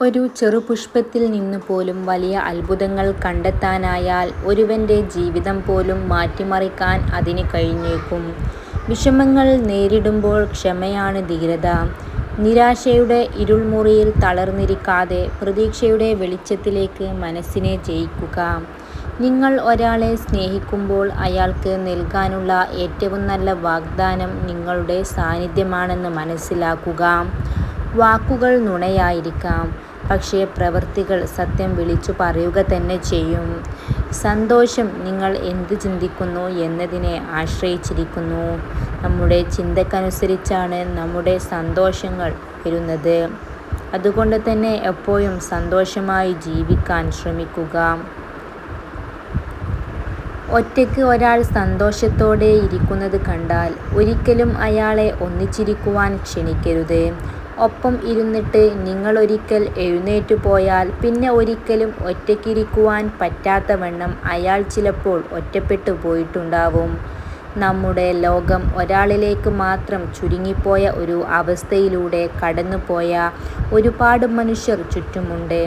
ഒരു ചെറുപുഷ്പത്തിൽ നിന്നു പോലും വലിയ അത്ഭുതങ്ങൾ കണ്ടെത്താനായാൽ ഒരുവന്റെ ജീവിതം പോലും മാറ്റിമറിക്കാൻ അതിന് കഴിഞ്ഞേക്കും. വിഷമങ്ങൾ നേരിടുമ്പോൾ ക്ഷമയാണ് ധീരത. നിരാശയുടെ ഇരുൾമുറിയിൽ തളർന്നിരിക്കാതെ പ്രതീക്ഷയുടെ വെളിച്ചത്തിലേക്ക് മനസ്സിനെ ജയിക്കുക. നിങ്ങൾ ഒരാളെ സ്നേഹിക്കുമ്പോൾ അയാൾക്ക് നൽകാനുള്ള ഏറ്റവും നല്ല വാഗ്ദാനം നിങ്ങളുടെ സാന്നിധ്യമാണെന്ന് മനസ്സിലാക്കുക. വാക്കുകൾ നുണയായിരിക്കാം, പക്ഷേ പ്രവൃത്തികൾ സത്യം വിളിച്ചു പറയുക തന്നെ ചെയ്യും. സന്തോഷം നിങ്ങൾ എന്ത് ചിന്തിക്കുന്നു എന്നതിനെ ആശ്രയിച്ചിരിക്കുന്നു. നമ്മുടെ ചിന്തക്കനുസരിച്ചാണ് നമ്മുടെ സന്തോഷങ്ങൾ വരുന്നത്. അതുകൊണ്ട് തന്നെ എപ്പോഴും സന്തോഷമായി ജീവിക്കാൻ ശ്രമിക്കുക. ഒറ്റയ്ക്ക് ഒരാൾ സന്തോഷത്തോടെ ഇരിക്കുന്നത് കണ്ടാൽ ഒരിക്കലും അയാളെ ഒന്നിച്ചിരിക്കുവാൻ ക്ഷണിക്കരുത്. ഒപ്പം ഇരുന്നിട്ട് നിങ്ങളൊരിക്കൽ എഴുന്നേറ്റു പോയാൽ പിന്നെ ഒരിക്കലും ഒറ്റയ്ക്കിരിക്കുവാൻ പറ്റാത്തവണ്ണം അയാൾ ചിലപ്പോൾ ഒറ്റപ്പെട്ടു പോയിട്ടുണ്ടാവും. നമ്മുടെ ലോകം ഒരാളിലേക്ക് മാത്രം ചുരുങ്ങിപ്പോയ ഒരു അവസ്ഥയിലൂടെ കടന്നുപോയ ഒരുപാട് മനുഷ്യർ ചുറ്റുമുണ്ട്.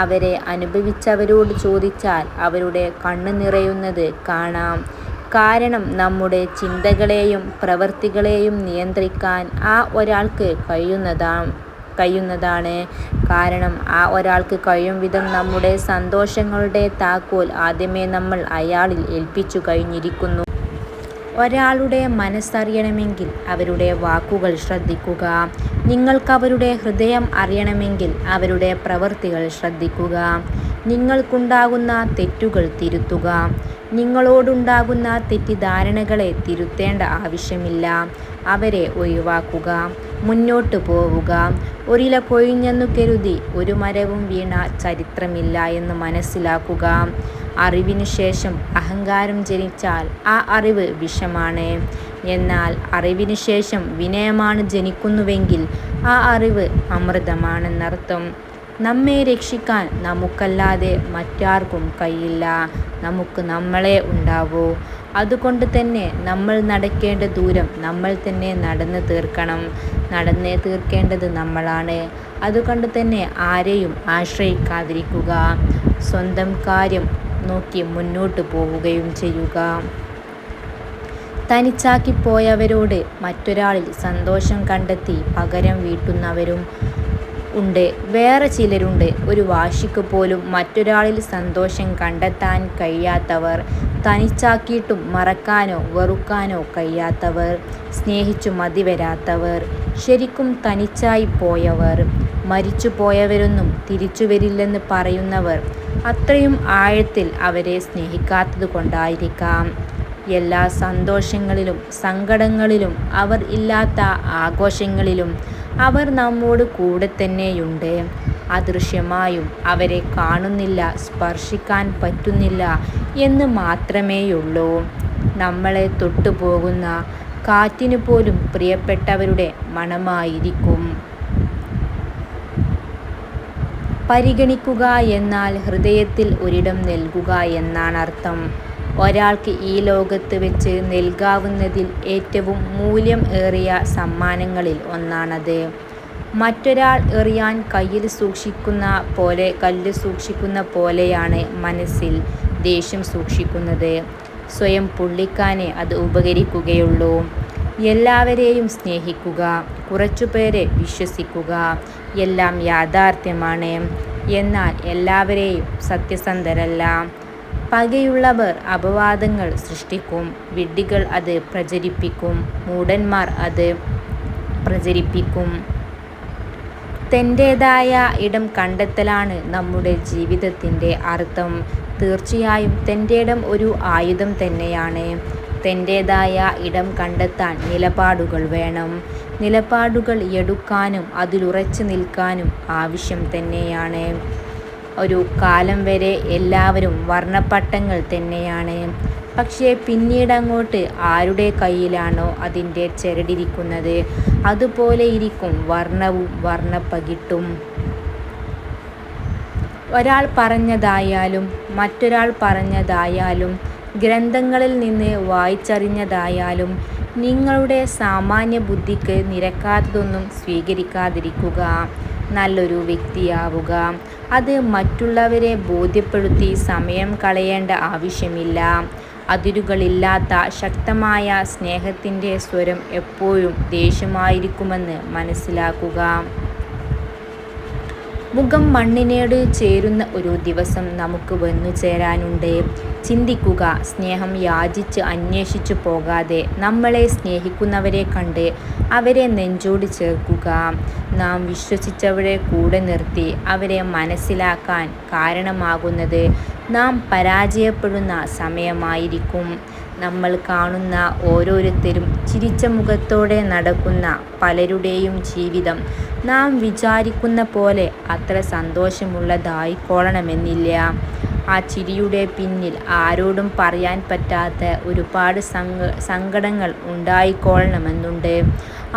അവരെ അനുഭവിച്ചവരോട് ചോദിച്ചാൽ അവരുടെ കണ്ണ് നിറയുന്നത് കാണാം. കാരണം നമ്മുടെ ചിന്തകളെയും പ്രവൃത്തികളെയും നിയന്ത്രിക്കാൻ ആ ഒരാൾക്ക് കഴിയുന്നതാണ്. കാരണം ആ ഒരാൾക്ക് കഴിയും വിധം നമ്മുടെ സന്തോഷങ്ങളുടെ താക്കോൽ ആദ്യമേ നമ്മൾ അയാളിൽ ഏൽപ്പിച്ചു കഴിഞ്ഞിരിക്കുന്നു. ഒരാളുടെ മനസ്സറിയണമെങ്കിൽ അവരുടെ വാക്കുകൾ ശ്രദ്ധിക്കുക. നിങ്ങൾക്കവരുടെ ഹൃദയം അറിയണമെങ്കിൽ അവരുടെ പ്രവൃത്തികൾ ശ്രദ്ധിക്കുക. നിങ്ങൾക്കുണ്ടാകുന്ന തെറ്റുകൾ തിരുത്തുക. നിങ്ങളോടുണ്ടാകുന്ന തെറ്റിദ്ധാരണകളെ തിരുത്തേണ്ട ആവശ്യമില്ല. അവരെ ഒഴിവാക്കുക. മുന്നോട്ട് പോവുക. ഒരില കൊഴിഞ്ഞെന്നു കരുതി ഒരു മരവും വീണ ചരിത്രമില്ല എന്ന് മനസ്സിലാക്കുക. അറിവിനു ശേഷം അഹങ്കാരം ജനിച്ചാൽ ആ അറിവ് വിഷമാണ്. എന്നാൽ അറിവിനു ശേഷം വിനയമാണ് ജനിക്കുന്നുവെങ്കിൽ ആ അറിവ് അമൃതമാണെന്നർത്ഥം. നമ്മെ രക്ഷിക്കാൻ നമുക്കല്ലാതെ മറ്റാർക്കും കഴിയില്ല. നമുക്ക് നമ്മളെ ഉണ്ടാവൂ. അതുകൊണ്ട് തന്നെ നമ്മൾ നടക്കേണ്ട ദൂരം നമ്മൾ തന്നെ നടന്ന് തീർക്കണം. നടന്നേ തീർക്കേണ്ടത് നമ്മളാണ്. അതുകൊണ്ട് തന്നെ ആരെയും ആശ്രയിക്കാതിരിക്കുക. സ്വന്തം കാര്യം നോക്കി മുന്നോട്ട് പോവുകയും ചെയ്യുക. തനിച്ചാക്കിപ്പോയവരോട് മറ്റൊരാളിൽ സന്തോഷം കണ്ടെത്തി പകരം വീട്ടുന്നവരും ഉണ്ട്. വേറെ ചിലരുണ്ട് ഒരു വാശിക്ക് പോലും മറ്റൊരാളിൽ സന്തോഷം കണ്ടെത്താൻ കഴിയാത്തവർ. തനിച്ചാക്കിയിട്ടും മറക്കാനോ വെറുക്കാനോ കഴിയാത്തവർ. സ്നേഹിച്ചു മതിവരാത്തവർ. ശരിക്കും തനിച്ചായി പോയവർ. മരിച്ചു പോയവരൊന്നും തിരിച്ചു വരില്ലെന്ന് പറയുന്നവർ. അത്രയും ആഴത്തിൽ അവരെ സ്നേഹിക്കാത്തത് കൊണ്ടായിരിക്കാം. എല്ലാ സന്തോഷങ്ങളിലും സങ്കടങ്ങളിലും അവർ ഇല്ലാത്ത ആഘോഷങ്ങളിലും അവർ നമ്മോട് കൂടെ തന്നെയുണ്ട്. അദൃശ്യമായും അവരെ കാണുന്നില്ല, സ്പർശിക്കാൻ പറ്റുന്നില്ല എന്ന് മാത്രമേയുള്ളൂ. നമ്മളെ തൊട്ടുപോകുന്ന കാറ്റിനു പോലും പ്രിയപ്പെട്ടവരുടെ മണമായിരിക്കും. പരിഗണിക്കുക എന്നാൽ ഹൃദയത്തിൽ ഒരിടം നൽകുക എന്നാണർത്ഥം. ഒരാൾക്ക് ഈ ലോകത്ത് വെച്ച് നൽകാവുന്നതിൽ ഏറ്റവും മൂല്യം ഏറിയ സമ്മാനങ്ങളിൽ ഒന്നാണത്. മറ്റൊരാൾ എറിയാൻ കല്ല് സൂക്ഷിക്കുന്ന പോലെയാണ് മനസ്സിൽ ദേഷ്യം സൂക്ഷിക്കുന്നത്. സ്വയം പൊള്ളിക്കാനേ അത് ഉപകരിക്കുകയുള്ളൂ. എല്ലാവരെയും സ്നേഹിക്കുക. കുറച്ചുപേരെ വിശ്വസിക്കുക. എല്ലാം യാഥാർത്ഥ്യമാണ്. എന്നാൽ എല്ലാവരെയും സത്യസന്ധരല്ല. പകയുള്ളവർ അപവാദങ്ങൾ സൃഷ്ടിക്കും. വിഡ്ഢികൾ അത് പ്രചരിപ്പിക്കും. മൂഢന്മാർ അത് പ്രചരിപ്പിക്കും. തൻ്റേതായ ഇടം കണ്ടെത്തലാണ് നമ്മുടെ ജീവിതത്തിൻ്റെ അർത്ഥം. തീർച്ചയായും തൻ്റെ ഇടം ഒരു ആയുധം തന്നെയാണ്. തൻ്റേതായ ഇടം കണ്ടെത്താൻ നിലപാടുകൾ വേണം. നിലപാടുകൾ എടുക്കാനും അതിലുറച്ചു നിൽക്കാനും ആവശ്യം തന്നെയാണ്. ഒരു കാലം വരെ എല്ലാവരും വർണ്ണപ്പട്ടങ്ങൾ തന്നെയാണ്. പക്ഷേ പിന്നീടങ്ങോട്ട് ആരുടെ കയ്യിലാണോ അതിൻ്റെ ചരടിരിക്കുന്നത് അതുപോലെ ഇരിക്കും വർണ്ണവും വർണ്ണപ്പകിട്ടും. ഒരാൾ പറഞ്ഞതായാലും മറ്റൊരാൾ പറഞ്ഞതായാലും ഗ്രന്ഥങ്ങളിൽ നിന്ന് വായിച്ചറിഞ്ഞതായാലും നിങ്ങളുടെ സാമാന്യ ബുദ്ധിക്ക് നിരക്കാത്തതൊന്നും സ്വീകരിക്കാതിരിക്കുക. നല്ലൊരു വ്യക്തിയാവുക. അത് മറ്റുള്ളവരെ ബോധ്യപ്പെടുത്തി സമയം കളയേണ്ട ആവശ്യമില്ല. അതിരുകളില്ലാത്ത ശക്തമായ സ്നേഹത്തിൻ്റെ സ്വരം എപ്പോഴും ദേഷ്യമായിരിക്കുമെന്ന് മനസ്സിലാക്കുക. മുഖം മണ്ണിനോട് ചേരുന്ന ഒരു ദിവസം നമുക്ക് വന്നു ചേരാനുണ്ട്. ചിന്തിക്കുക, സ്നേഹം യാചിച്ച് അന്വേഷിച്ചു പോകാതെ നമ്മളെ സ്നേഹിക്കുന്നവരെ കണ്ട് അവരെ നെഞ്ചോട് ചേർക്കുക. നാം വിശ്വസിച്ചവരെ കൂടെ നിർത്തി അവരെ മനസ്സിലാക്കാൻ കാരണമാകുന്നത് നാം പരാജയപ്പെടുന്ന സമയമായിരിക്കും. നമ്മൾ കാണുന്ന ഓരോരുത്തരും ചിരിച്ച മുഖത്തോടെ നടക്കുന്ന പലരുടെയും ജീവിതം നാം വിചാരിക്കുന്ന പോലെ അത്ര സന്തോഷമുള്ളതായിക്കൊള്ളണമെന്നില്ല. ആ ചിരിയുടെ പിന്നിൽ ആരോടും പറയാൻ പറ്റാത്ത ഒരുപാട് സങ്കടങ്ങൾ ഉണ്ടായിക്കൊള്ളണമെന്നുണ്ട്.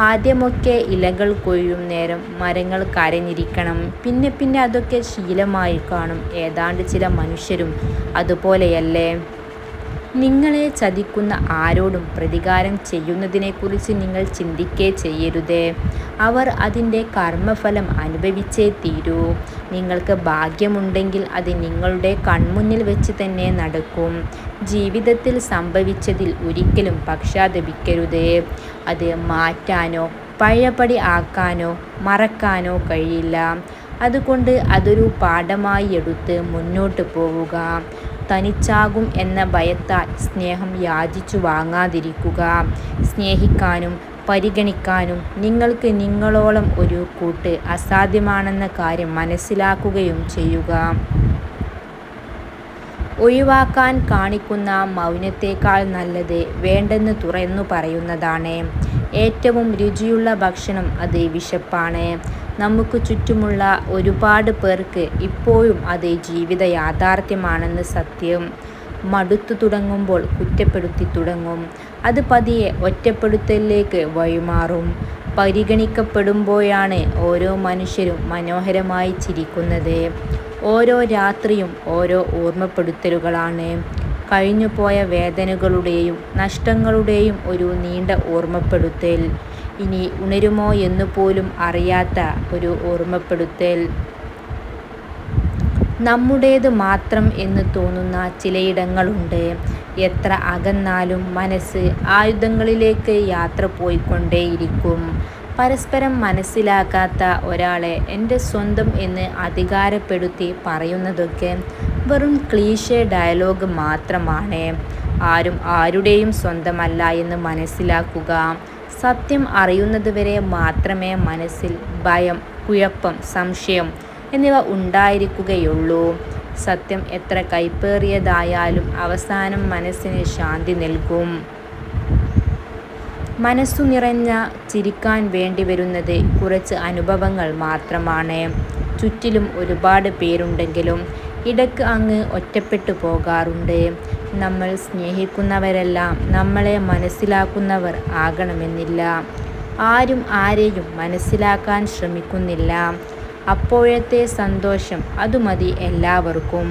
ആദ്യമൊക്കെ ഇലകൾ കൊഴിയും നേരം മരങ്ങൾ കരഞ്ഞിരിക്കണം. പിന്നെ പിന്നെ അതൊക്കെ ശീലമായി കാണും. ഏതാണ്ട് ചില മനുഷ്യരും അതുപോലെയല്ലേ? നിങ്ങളെ ചതിക്കുന്ന ആരോടും പ്രതികാരം ചെയ്യുന്നതിനെക്കുറിച്ച് നിങ്ങൾ ചിന്തിക്കേ ചെയ്യരുതേ. അവർ അതിൻ്റെ കർമ്മഫലം അനുഭവിച്ചേ തീരൂ. നിങ്ങൾക്ക് ഭാഗ്യമുണ്ടെങ്കിൽ അത് നിങ്ങളുടെ കൺമുന്നിൽ വെച്ച് തന്നെ നടക്കും. ജീവിതത്തിൽ സംഭവിച്ചതിൽ ഒരിക്കലും പക്ഷാതപിക്കരുതേ. അത് മാറ്റാനോ പഴയപടി ആക്കാനോ മറക്കാനോ കഴിയില്ല. അതുകൊണ്ട് അതൊരു പാഠമായി എടുത്ത് മുന്നോട്ട് പോവുക. തനിച്ചാകും എന്ന ഭയത്താൽ സ്നേഹം യാചിച്ചു വാങ്ങാതിരിക്കുക. സ്നേഹിക്കാനും പരിഗണിക്കാനും നിങ്ങൾക്ക് നിങ്ങളോളം ഒരു കൂട്ട് അസാധ്യമാണെന്ന കാര്യം മനസ്സിലാക്കുകയും ചെയ്യുക. ഒഴിവാക്കാൻ കാണിക്കുന്ന മൗനത്തേക്കാൾ നല്ലത് വേണ്ടെന്ന് തുറന്നു പറയുന്നതാണ്. ഏറ്റവും രുചിയുള്ള ഭക്ഷണം അത് വിശപ്പാണ്. നമുക്ക് ചുറ്റുമുള്ള ഒരുപാട് പേർക്ക് ഇപ്പോഴും അത് ജീവിത യാഥാർത്ഥ്യമാണെന്ന് സത്യം. മടുത്തു തുടങ്ങുമ്പോൾ കുറ്റപ്പെടുത്തി തുടങ്ങും. അത് പതിയെ ഒറ്റപ്പെടുത്തലിലേക്ക് വഴിമാറും. പരിഗണിക്കപ്പെടുമ്പോഴാണ് ഓരോ മനുഷ്യരും മനോഹരമായി ചിരിക്കുന്നത്. ഓരോ രാത്രിയും ഓരോ ഓർമ്മപ്പെടുത്തലുകളാണ്. കഴിഞ്ഞുപോയ വേദനകളുടെയും നഷ്ടങ്ങളുടെയും ഒരു നീണ്ട ഓർമ്മപ്പെടുത്തൽ. ഇനി ഉണരുമോ എന്ന് പോലും അറിയാത്ത ഒരു ഓർമ്മപ്പെടുത്തൽ. നമ്മുടേത് മാത്രം എന്ന് തോന്നുന്ന ചിലയിടങ്ങളുണ്ട്. എത്ര അകന്നാലും മനസ്സ് ആയുധങ്ങളിലേക്ക് യാത്ര പോയിക്കൊണ്ടേയിരിക്കും. പരസ്പരം മനസ്സിലാക്കാത്ത ഒരാളെ എൻ്റെ സ്വന്തം എന്ന് അധികാരപ്പെടുത്തി പറയുന്നതൊക്കെ വെറും ക്ലീഷേ ഡയലോഗ് മാത്രമാണ്. ആരും ആരുടെയും സ്വന്തമല്ല എന്ന് മനസ്സിലാക്കുക. സത്യം അറിയുന്നതുവരെ മാത്രമേ മനസ്സിൽ ഭയം, കുഴപ്പം, സംശയം എന്നിവ ഉണ്ടായിരിക്കുകയുള്ളൂ. സത്യം എത്ര കൈപ്പേറിയതായാലും അവസാനം മനസ്സിന് ശാന്തി നൽകും. മനസ്സു നിറഞ്ഞ ചിരിക്കാൻ വേണ്ടി വരുന്നത് കുറച്ച് അനുഭവങ്ങൾ മാത്രമാണ്. ചുറ്റിലും ഒരുപാട് പേരുണ്ടെങ്കിലും ഇടയ്ക്ക് അങ്ങ് ഒറ്റപ്പെട്ടു പോകാറുണ്ട്. നമ്മൾ സ്നേഹിക്കുന്നവരെല്ലാം നമ്മളെ മനസ്സിലാക്കുന്നവർ ആകണമെന്നില്ല. ആരും ആരെയും മനസ്സിലാക്കാൻ ശ്രമിക്കുന്നില്ല. അപ്പോഴത്തെ സന്തോഷം അതുമതി എല്ലാവർക്കും.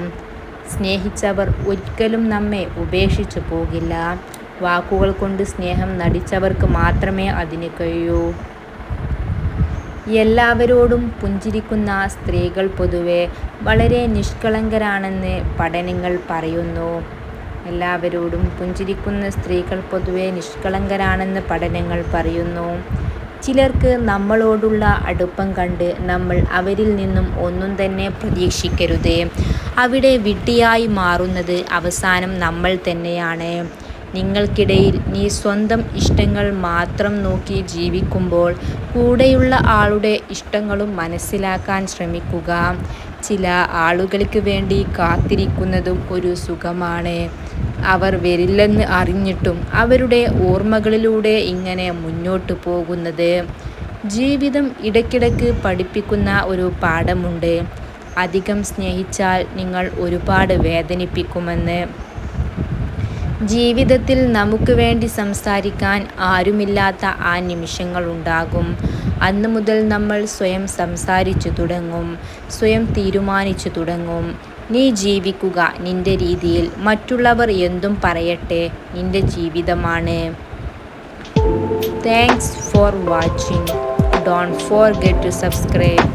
സ്നേഹിച്ചവർ ഒരിക്കലും നമ്മെ ഉപേക്ഷിച്ചു പോകില്ല. വാക്കുകൾ കൊണ്ട് സ്നേഹം നടിച്ചവർക്ക് മാത്രമേ അതിന് കഴിയൂ. എല്ലാവരോടും പുഞ്ചിരിക്കുന്ന സ്ത്രീകൾ പൊതുവെ വളരെ നിഷ്കളങ്കരാണെന്ന് പഠനങ്ങൾ പറയുന്നു. എല്ലാവരോടും പുഞ്ചിരിക്കുന്ന സ്ത്രീകൾ പൊതുവെ നിഷ്കളങ്കരാണെന്ന് പഠനങ്ങൾ പറയുന്നു. ചിലർക്ക് നമ്മളോടുള്ള അടുപ്പം കണ്ട് നമ്മൾ അവരിൽ നിന്നും ഒന്നും തന്നെ പ്രതീക്ഷിക്കരുത്. അവിടെ വിഡ്ഢിയായി മാറുന്നത് അവസാനം നമ്മൾ തന്നെയാണ്. നിങ്ങൾക്കിടയിൽ നീ സ്വന്തം ഇഷ്ടങ്ങൾ മാത്രം നോക്കി ജീവിക്കുമ്പോൾ കൂടെയുള്ള ആളുടെ ഇഷ്ടങ്ങളും മനസ്സിലാക്കാൻ ശ്രമിക്കുക. ചില ആളുകൾക്ക് വേണ്ടി കാത്തിരിക്കുന്നതും ഒരു സുഖമാണ്. അവർ വരില്ലെന്ന് അറിഞ്ഞിട്ടും അവരുടെ ഓർമ്മകളിലൂടെ ഇങ്ങനെ മുന്നോട്ട് പോകുന്നത്. ജീവിതം ഇടയ്ക്കിടയ്ക്ക് പഠിപ്പിക്കുന്ന ഒരു പാഠമുണ്ട്. അധികം സ്നേഹിച്ചാൽ നിങ്ങൾ ഒരുപാട് വേദനിപ്പിക്കുമെന്ന്. ജീവിതത്തിൽ നമുക്ക് വേണ്ടി സംസാരിക്കാൻ ആരുമില്ലാത്ത ആ നിമിഷങ്ങളുണ്ടാകും. അന്ന് മുതൽ നമ്മൾ സ്വയം സംസാരിച്ചു തുടങ്ങും, സ്വയം തീരുമാനിച്ചു തുടങ്ങും. നീ ജീവിക്കുക നിന്റെ രീതിയിൽ. മറ്റുള്ളവർ എന്തും പറയട്ടെ, നിന്റെ ജീവിതമാണ്. Thanks for watching. Don't forget to subscribe.